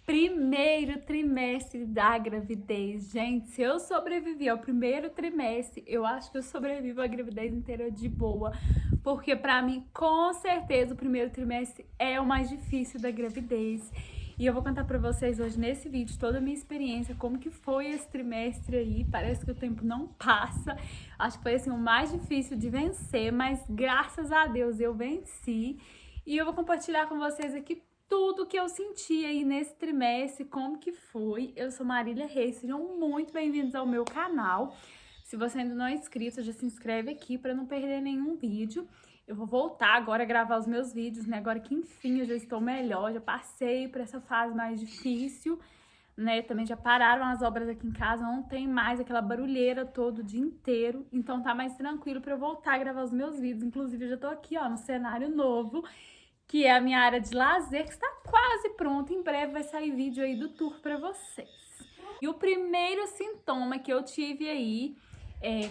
Primeiro trimestre da gravidez. Gente, se eu sobrevivi ao primeiro trimestre, eu acho que eu sobrevivo à gravidez inteira de boa. Porque pra mim, com certeza, o primeiro trimestre é o mais difícil da gravidez. E eu vou contar pra vocês hoje nesse vídeo toda a minha experiência, como que foi esse trimestre aí. Parece que o tempo não passa. Acho que foi assim o mais difícil de vencer, mas graças a Deus eu venci. E eu vou compartilhar com vocês aqui tudo que eu senti aí nesse trimestre, como que foi. Eu sou Marília Reis, sejam muito bem-vindos ao meu canal. Se você ainda não é inscrito, já se inscreve aqui para não perder nenhum vídeo. Eu vou voltar agora a gravar os meus vídeos, né? Agora que enfim eu já estou melhor, já passei por essa fase mais difícil, né? Também já pararam as obras aqui em casa, não tem mais aquela barulheira todo o dia inteiro, então tá mais tranquilo para eu voltar a gravar os meus vídeos. Inclusive eu já tô aqui, ó, no cenário novo, que é a minha área de lazer, que está quase pronta. Em breve vai sair vídeo aí do tour para vocês. E o primeiro sintoma que eu tive aí,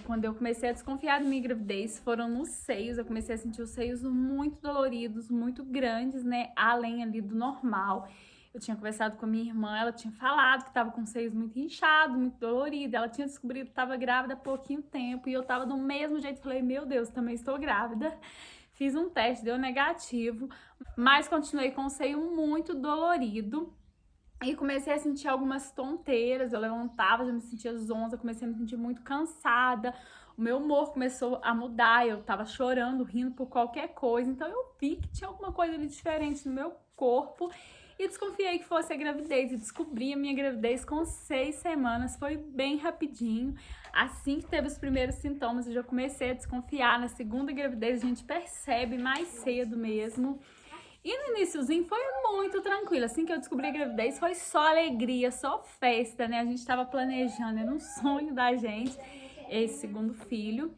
quando eu comecei a desconfiar da minha gravidez, foram nos seios. Eu comecei a sentir os seios muito doloridos, muito grandes, né, além ali do normal. Eu tinha conversado com a minha irmã, ela tinha falado que estava com os seios muito inchados, muito dolorido. Ela tinha descobrido que estava grávida há pouquinho tempo e eu estava do mesmo jeito. Falei, meu Deus, também estou grávida. Fiz um teste, deu negativo, mas continuei com o seio muito dolorido e comecei a sentir algumas tonteiras. Eu levantava, já me sentia zonza, comecei a me sentir muito cansada, o meu humor começou a mudar, eu tava chorando, rindo por qualquer coisa. Então eu vi que tinha alguma coisa ali diferente no meu corpo e desconfiei que fosse a gravidez, e descobri a minha gravidez com 6 semanas, foi bem rapidinho. Assim que teve os primeiros sintomas, eu já comecei a desconfiar. Na segunda gravidez a gente percebe mais cedo mesmo. E no iniciozinho foi muito tranquilo. Assim que eu descobri a gravidez foi só alegria, só festa, né? A gente tava planejando, era um sonho da gente, esse segundo filho.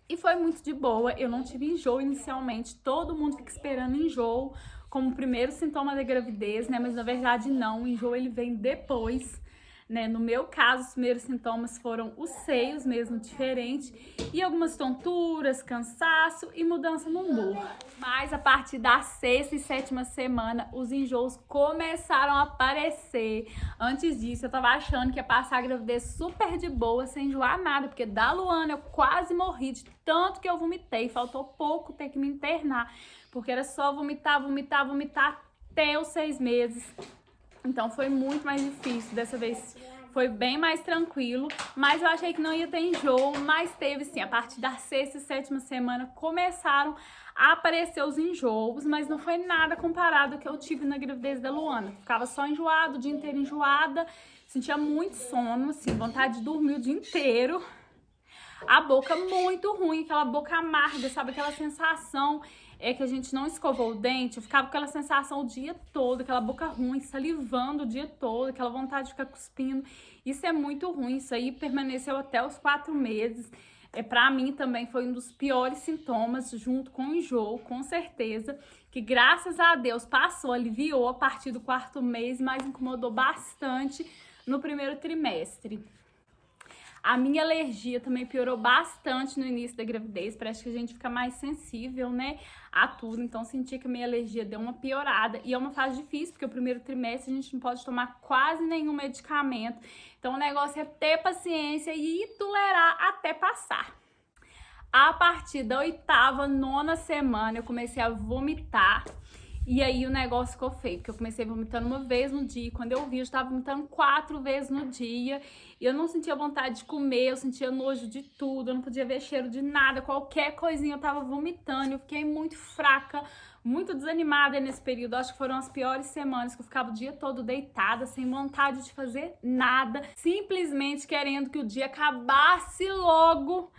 E foi muito de boa, eu não tive enjoo inicialmente. Todo mundo fica esperando enjoo como primeiro sintoma da gravidez, né? Mas na verdade não, o enjoo ele vem depois, né? No meu caso, os primeiros sintomas foram os seios mesmo, diferente, e algumas tonturas, cansaço e mudança no humor. Mas a partir da 6ª e 7ª semana, os enjoos começaram a aparecer. Antes disso, eu tava achando que ia passar a gravidez super de boa, sem enjoar nada, porque da Luana eu quase morri de tanto que eu vomitei. Faltou pouco ter que me internar, porque era só vomitar, vomitar, vomitar até os 6 meses. Então foi muito mais difícil. Dessa vez foi bem mais tranquilo, mas eu achei que não ia ter enjoo, mas teve sim. A partir da 6ª e 7ª semana começaram a aparecer os enjoos, mas não foi nada comparado ao que eu tive na gravidez da Luana. Ficava só enjoada, o dia inteiro enjoada, sentia muito sono, assim, vontade de dormir o dia inteiro. A boca muito ruim, aquela boca amarga, sabe? Aquela sensação que a gente não escovou o dente. Eu ficava com aquela sensação o dia todo, aquela boca ruim, salivando o dia todo, aquela vontade de ficar cuspindo. Isso é muito ruim, isso aí permaneceu até os 4 meses. Pra mim também foi um dos piores sintomas, junto com o enjoo, com certeza, que graças a Deus passou, aliviou a partir do 4º mês, mas incomodou bastante no primeiro trimestre. A minha alergia também piorou bastante no início da gravidez. Parece que a gente fica mais sensível, né, a tudo. Então, senti que a minha alergia deu uma piorada. E é uma fase difícil, porque o primeiro trimestre a gente não pode tomar quase nenhum medicamento. Então, o negócio é ter paciência e tolerar até passar. A partir da 8ª, 9ª semana, eu comecei a vomitar. E aí o negócio ficou feio, porque eu comecei vomitando uma vez no dia, e quando eu vi, eu estava vomitando 4 vezes no dia, e eu não sentia vontade de comer, eu sentia nojo de tudo, eu não podia ver cheiro de nada, qualquer coisinha eu tava vomitando, eu fiquei muito fraca, muito desanimada nesse período. Acho que foram as piores semanas, que eu ficava o dia todo deitada, sem vontade de fazer nada, simplesmente querendo que o dia acabasse logo,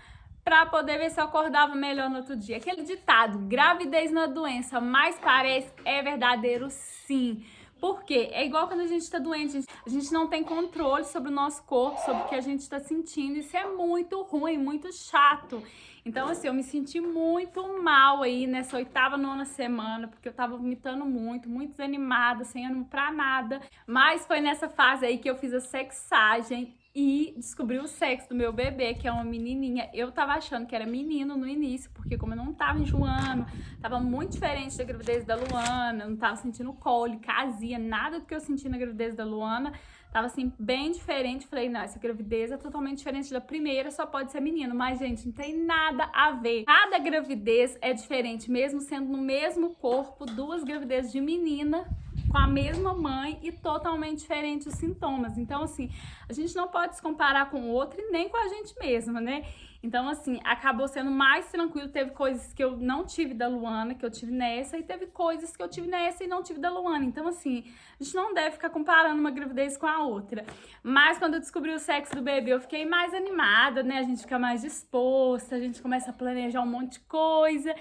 pra poder ver se eu acordava melhor no outro dia. Aquele ditado, gravidez não é doença, mas parece, é verdadeiro sim. Por quê? É igual quando a gente tá doente, a gente não tem controle sobre o nosso corpo, sobre o que a gente tá sentindo. Isso é muito ruim, muito chato. Então, assim, eu me senti muito mal aí nessa 8ª, 9ª semana, porque eu tava vomitando muito, muito desanimada, sem ânimo pra nada. Mas foi nessa fase aí que eu fiz a sexagem e descobri o sexo do meu bebê, que é uma menininha. Eu tava achando que era menino no início, porque como eu não tava enjoando, tava muito diferente da gravidez da Luana, não tava sentindo cólica, azia, nada do que eu senti na gravidez da Luana. Tava assim, bem diferente. Falei, não, essa gravidez é totalmente diferente da primeira, só pode ser menino. Mas, gente, não tem nada a ver. Cada gravidez é diferente, mesmo sendo no mesmo corpo, duas gravidezes de menina com a mesma mãe e totalmente diferentes os sintomas. Então, assim, a gente não pode se comparar com o outro e nem com a gente mesma, né? Então, assim, acabou sendo mais tranquilo. Teve coisas que eu não tive da Luana, que eu tive nessa, e teve coisas que eu tive nessa e não tive da Luana. Então, assim, a gente não deve ficar comparando uma gravidez com a outra. Mas quando eu descobri o sexo do bebê, eu fiquei mais animada, né? A gente fica mais disposta, a gente começa a planejar um monte de coisa.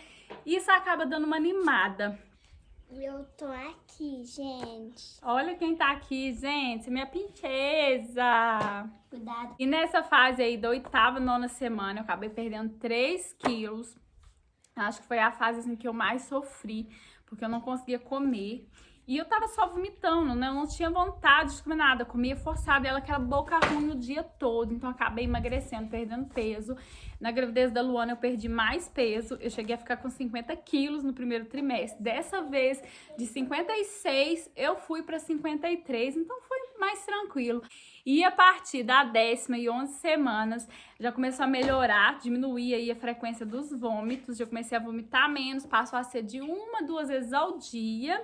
E isso acaba dando uma animada. Eu tô aqui, gente. Olha quem tá aqui, gente, minha princesa. Cuidado. E nessa fase aí da 8ª, 9ª semana, eu acabei perdendo 3 quilos. Acho que foi a fase assim, que eu mais sofri, porque eu não conseguia comer. E eu tava só vomitando, né? Eu não tinha vontade de comer nada. Eu comia forçada, ela aquela boca ruim o dia todo. Então eu acabei emagrecendo, perdendo peso. Na gravidez da Luana eu perdi mais peso. Eu cheguei a ficar com 50 quilos no primeiro trimestre. Dessa vez, de 56, eu fui para 53. Então foi mais tranquilo. E a partir da 10ª e 11 semanas, já começou a melhorar, diminuir aí a frequência dos vômitos. Já comecei a vomitar menos, passou a ser de 1, 2 vezes ao dia.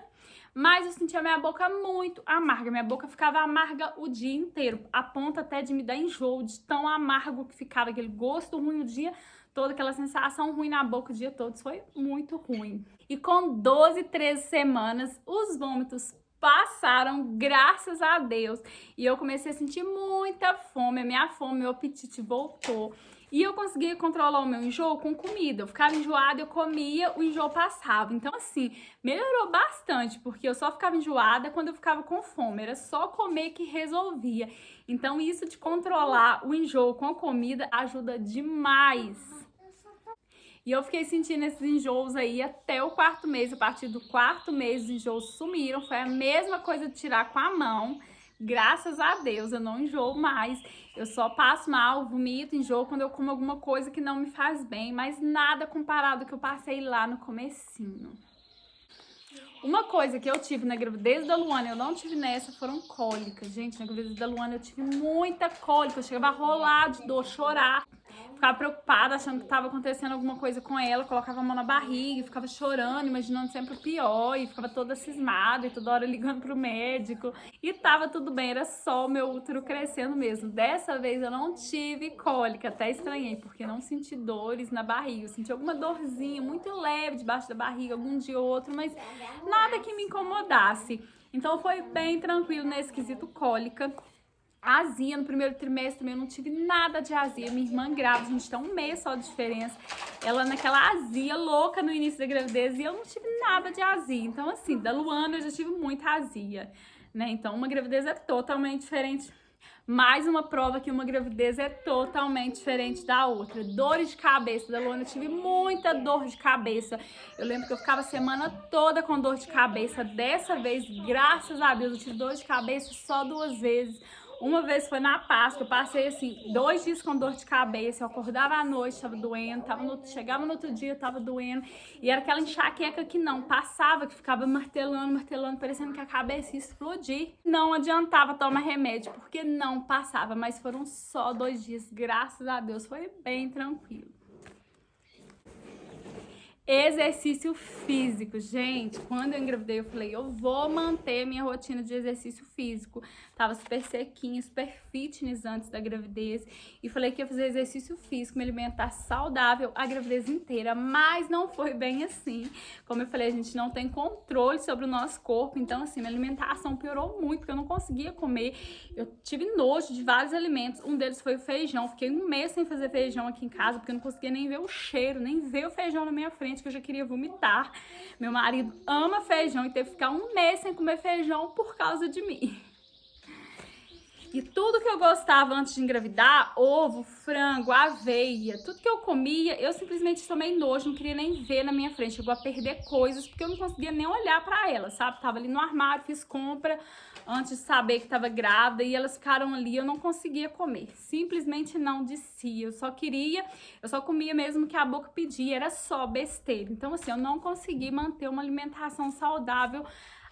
Mas eu sentia minha boca muito amarga. Minha boca ficava amarga o dia inteiro, a ponto até de me dar enjoo, de tão amargo que ficava, aquele gosto ruim o dia todo, aquela sensação ruim na boca o dia todo. Isso foi muito ruim. E com 12, 13 semanas, os vômitos passaram, graças a Deus. E eu comecei a sentir muita fome, a minha fome, meu apetite voltou. E eu conseguia controlar o meu enjoo com comida. Eu ficava enjoada, eu comia, o enjoo passava. Então, assim, melhorou bastante, porque eu só ficava enjoada quando eu ficava com fome. Era só comer que resolvia. Então, isso de controlar o enjoo com a comida ajuda demais. E eu fiquei sentindo esses enjoos aí até o 4º mês. A partir do 4º mês, os enjoos sumiram. Foi a mesma coisa de tirar com a mão. Graças a Deus, eu não enjoo mais. Eu só passo mal, vomito, enjoo quando eu como alguma coisa que não me faz bem. Mas nada comparado ao que eu passei lá no comecinho. Uma coisa que eu tive na gravidez da Luana, eu não tive nessa, foram cólicas. Gente, na gravidez da Luana eu tive muita cólica. Eu chegava a rolar de dor, chorar. Ficava preocupada, achando que estava acontecendo alguma coisa com ela, colocava a mão na barriga, ficava chorando, imaginando sempre o pior, e ficava toda cismada, e toda hora ligando pro médico. E tava tudo bem, era só o meu útero crescendo mesmo. Dessa vez eu não tive cólica, até estranhei, porque não senti dores na barriga. Eu senti alguma dorzinha muito leve debaixo da barriga, algum dia ou outro, mas nada que me incomodasse. Então foi bem tranquilo nesse quesito cólica. Azia, no primeiro trimestre também eu não tive nada de azia. Minha irmã grávida, a gente tá um mês só de diferença. Ela naquela azia louca no início da gravidez e eu não tive nada de azia. Então, assim, da Luana eu já tive muita azia, né? Então, uma gravidez é totalmente diferente. Mais uma prova que uma gravidez é totalmente diferente da outra. Dores de cabeça. Da Luana eu tive muita dor de cabeça. Eu lembro que eu ficava a semana toda com dor de cabeça. Dessa vez, graças a Deus, eu tive dor de cabeça só 2 vezes. Uma vez foi na Páscoa, eu passei assim 2 dias com dor de cabeça, eu acordava à noite, tava doendo, chegava no outro dia, tava doendo, e era aquela enxaqueca que não passava, que ficava martelando, parecendo que a cabeça ia explodir. Não adiantava tomar remédio, porque não passava, mas foram só 2 dias, graças a Deus, foi bem tranquilo. Exercício físico, gente, quando eu engravidei eu falei, eu vou manter minha rotina de exercício físico. Tava super sequinha, super fitness antes da gravidez e falei que ia fazer exercício físico, me alimentar saudável a gravidez inteira, mas não foi bem assim. Como eu falei, a gente não tem controle sobre o nosso corpo, então assim, minha alimentação piorou muito, porque eu não conseguia comer. Eu tive nojo de vários alimentos, um deles foi o feijão. Fiquei 1 mês sem fazer feijão aqui em casa, porque eu não conseguia nem ver o cheiro, nem ver o feijão na minha frente, que eu já queria vomitar. Meu marido ama feijão e teve que ficar 1 mês sem comer feijão por causa de mim. que tudo que eu gostava antes de engravidar, ovo, frango, aveia, tudo que eu comia, eu simplesmente tomei nojo, não queria nem ver na minha frente. Chegou a perder coisas, porque eu não conseguia nem olhar pra elas, sabe? Tava ali no armário, fiz compra antes de saber que tava grávida e elas ficaram ali, eu não conseguia comer. Simplesmente não descia. Eu só comia mesmo que a boca pedia, era só besteira. Então, assim, eu não consegui manter uma alimentação saudável.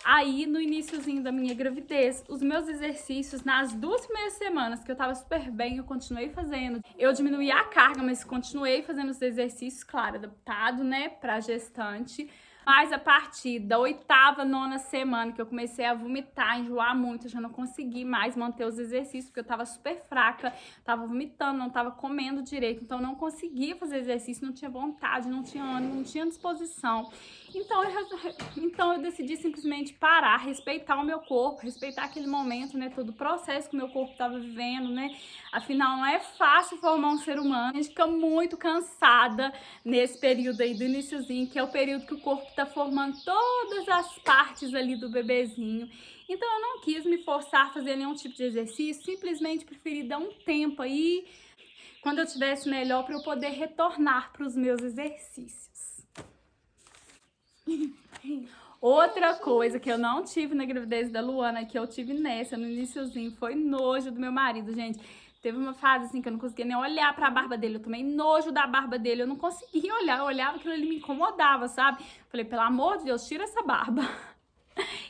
Aí, no iniciozinho da minha gravidez, os meus exercícios, nas 2 primeiras semanas que eu tava super bem, eu continuei fazendo. Eu diminuí a carga, mas continuei fazendo os exercícios, claro, adaptado, né, pra gestante. Mas a partir da 8ª, 9ª semana que eu comecei a vomitar, enjoar muito, eu já não consegui mais manter os exercícios, porque eu tava super fraca, tava vomitando, não tava comendo direito, então eu não conseguia fazer exercício, não tinha vontade, não tinha ânimo, não tinha disposição. Então eu decidi simplesmente parar, respeitar o meu corpo, respeitar aquele momento, né, todo o processo que o meu corpo estava vivendo, né. Afinal, não é fácil formar um ser humano, a gente fica muito cansada nesse período aí do iniciozinho, que é o período que o corpo tá formando todas as partes ali do bebezinho. Então eu não quis me forçar a fazer nenhum tipo de exercício, simplesmente preferi dar um tempo aí, quando eu tivesse melhor, para eu poder retornar para os meus exercícios. Outra coisa que eu não tive na gravidez da Luana, que eu tive nessa, no iniciozinho, foi nojo do meu marido, gente. Teve uma fase assim que eu não conseguia nem olhar pra barba dele, eu tomei nojo da barba dele, eu não conseguia olhar, eu olhava aquilo, ele me incomodava, sabe? Falei, pelo amor de Deus, tira essa barba.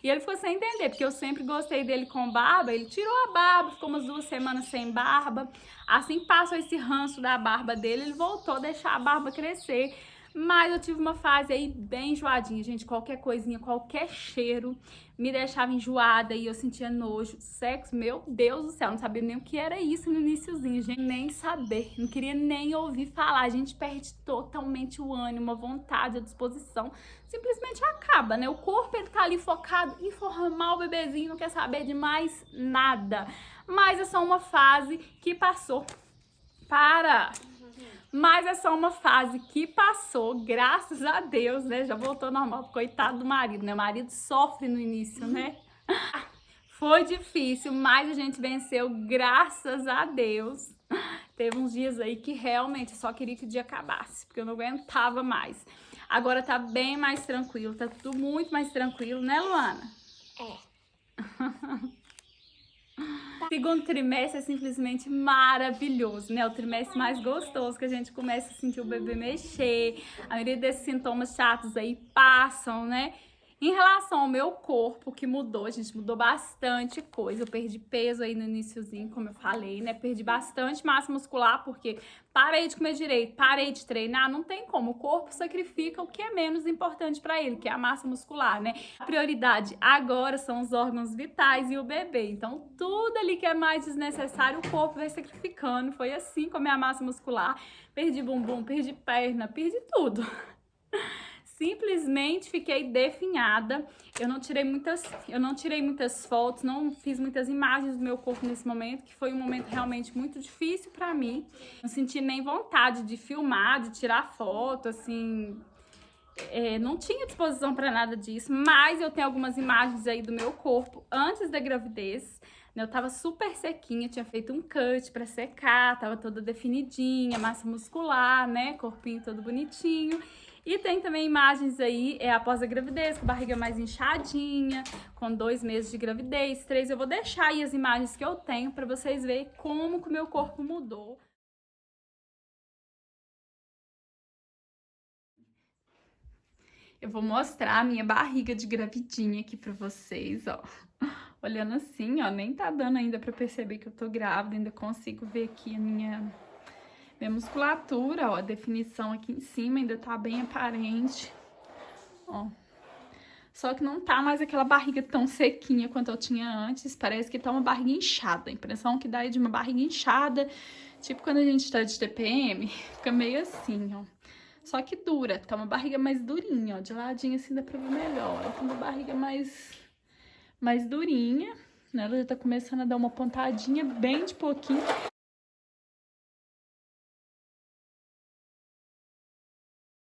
E ele ficou sem entender, porque eu sempre gostei dele com barba, ele tirou a barba, ficou umas 2 semanas sem barba. Assim que passou esse ranço da barba dele, ele voltou a deixar a barba crescer. Mas eu tive uma fase aí bem enjoadinha, gente. Qualquer coisinha, qualquer cheiro me deixava enjoada e eu sentia nojo. Sexo, meu Deus do céu, não sabia nem o que era isso no iniciozinho, gente. Nem saber, não queria nem ouvir falar. A gente perde totalmente o ânimo, a vontade, a disposição. Simplesmente acaba, né? O corpo, ele tá ali focado em formar o bebezinho, não quer saber de mais nada. Mas é só uma fase que passou. Mas é só uma fase que passou, graças a Deus, né? Já voltou normal, coitado do marido, né? O marido sofre no início, né? Foi difícil, mas a gente venceu, graças a Deus. Teve uns dias aí que realmente eu só queria que o dia acabasse, porque eu não aguentava mais. Agora tá bem mais tranquilo, tá tudo muito mais tranquilo, né, Luana? É. Segundo trimestre é simplesmente maravilhoso, né? O trimestre mais gostoso, que a gente começa a sentir o bebê mexer, a maioria desses sintomas chatos aí passam, né? Em relação ao meu corpo, que mudou, a gente mudou bastante coisa. Eu perdi peso aí no iniciozinho, como eu falei, né? Perdi bastante massa muscular, porque parei de comer direito, parei de treinar, não tem como. O corpo sacrifica o que é menos importante para ele, que é a massa muscular, né? A prioridade agora são os órgãos vitais e o bebê. Então, tudo ali que é mais desnecessário, o corpo vai sacrificando. Foi assim com a minha massa muscular. Perdi bumbum, perdi perna, perdi tudo. Simplesmente fiquei definhada. Eu não tirei muitas fotos, não fiz muitas imagens do meu corpo nesse momento, que foi um momento realmente muito difícil pra mim. Não senti nem vontade de filmar, de tirar foto, assim, não tinha disposição pra nada disso, mas eu tenho algumas imagens aí do meu corpo antes da gravidez. Eu tava super sequinha, tinha feito um cut pra secar, tava toda definidinha, massa muscular, né, corpinho todo bonitinho. E tem também imagens aí após a gravidez, com a barriga mais inchadinha, com 2 meses de gravidez, 3. Eu vou deixar aí as imagens que eu tenho pra vocês verem como que o meu corpo mudou. Eu vou mostrar a minha barriga de gravidinha aqui pra vocês, ó. Olhando assim, ó, nem tá dando ainda pra perceber que eu tô grávida, ainda consigo ver aqui a minha musculatura, ó, a definição aqui em cima ainda tá bem aparente, ó. Só que não tá mais aquela barriga tão sequinha quanto eu tinha antes, parece que tá uma barriga inchada. A impressão que dá é de uma barriga inchada, tipo quando a gente tá de TPM, fica meio assim, ó. Só que dura, tá uma barriga mais durinha, ó, de ladinho assim dá pra ver melhor. Tá uma barriga mais durinha, né? Ela já tá começando a dar uma pontadinha bem de pouquinho.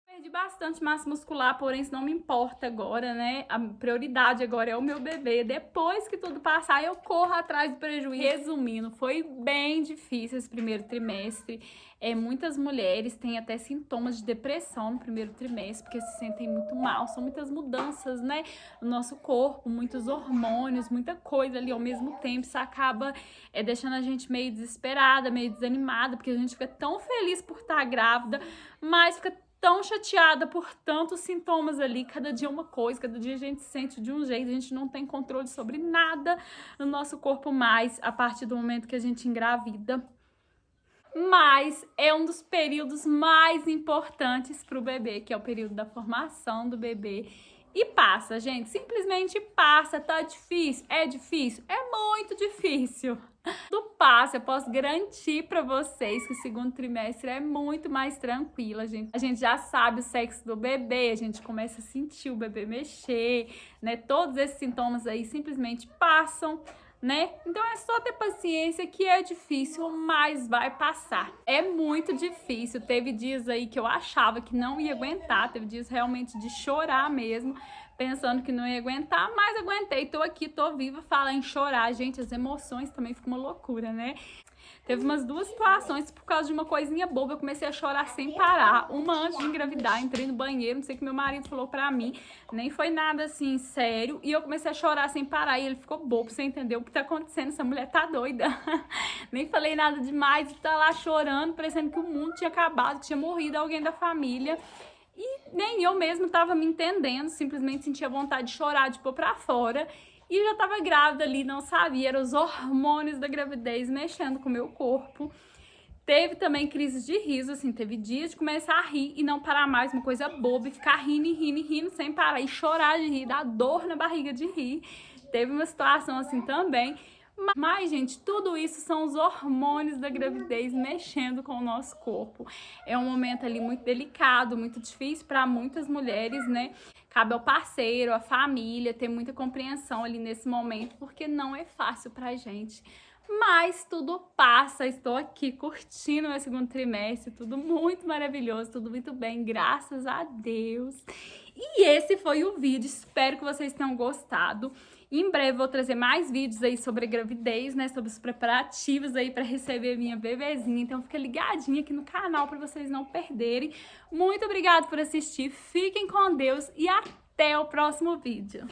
Perdi bastante massa muscular, porém isso não me importa agora, né? A prioridade agora é o meu bebê. Depois que tudo passar, eu corro atrás do prejuízo. Resumindo, foi bem difícil esse primeiro trimestre. Muitas mulheres têm até sintomas de depressão no primeiro trimestre, porque se sentem muito mal. São muitas mudanças, né, no nosso corpo, muitos hormônios, muita coisa ali ao mesmo tempo. Isso acaba deixando a gente meio desesperada, meio desanimada, porque a gente fica tão feliz por estar grávida, mas fica tão chateada por tantos sintomas ali, cada dia uma coisa, cada dia a gente se sente de um jeito, a gente não tem controle sobre nada no nosso corpo mais a partir do momento que a gente engravida. Mas é um dos períodos mais importantes para o bebê, que é o período da formação do bebê. E passa, gente, simplesmente passa. Tá difícil? É difícil? É muito difícil. Do passa, eu posso garantir para vocês que o segundo trimestre é muito mais tranquilo. A gente já sabe o sexo do bebê, a gente começa a sentir o bebê mexer, né? Todos esses sintomas aí simplesmente passam, né? Então é só ter paciência, que é difícil, mas vai passar. É muito difícil. Teve dias aí que eu achava que não ia aguentar, teve dias realmente de chorar mesmo, pensando que não ia aguentar, mas aguentei, tô aqui, tô viva. Falar em chorar, gente, as emoções também ficam uma loucura, né? Teve umas 2 situações, por causa de uma coisinha boba, eu comecei a chorar sem parar. Uma antes de engravidar, entrei no banheiro, não sei o que meu marido falou pra mim, nem foi nada assim sério, e eu comecei a chorar sem parar, e ele ficou bobo, sem entender o que tá acontecendo, essa mulher tá doida. Nem falei nada demais, e tá lá chorando, parecendo que o mundo tinha acabado, que tinha morrido alguém da família. E nem eu mesma tava me entendendo, simplesmente sentia vontade de chorar, de pôr pra fora. E já tava grávida ali, não sabia, eram os hormônios da gravidez mexendo com o meu corpo. Teve também crises de riso, assim, teve dias de começar a rir e não parar mais, uma coisa boba, e ficar rindo e rindo e rindo sem parar, e chorar de rir, dar dor na barriga de rir. Teve uma situação assim também. Mas, gente, tudo isso são os hormônios da gravidez mexendo com o nosso corpo. É um momento ali muito delicado, muito difícil para muitas mulheres, né? Cabe ao parceiro, à família, ter muita compreensão ali nesse momento, porque não é fácil pra gente. Mas tudo passa, estou aqui curtindo meu segundo trimestre, tudo muito maravilhoso, tudo muito bem, graças a Deus. E esse foi o vídeo, espero que vocês tenham gostado. Em breve vou trazer mais vídeos aí sobre a gravidez, né, sobre os preparativos aí para receber minha bebezinha, então fica ligadinha aqui no canal para vocês não perderem. Muito obrigada por assistir, fiquem com Deus e até o próximo vídeo.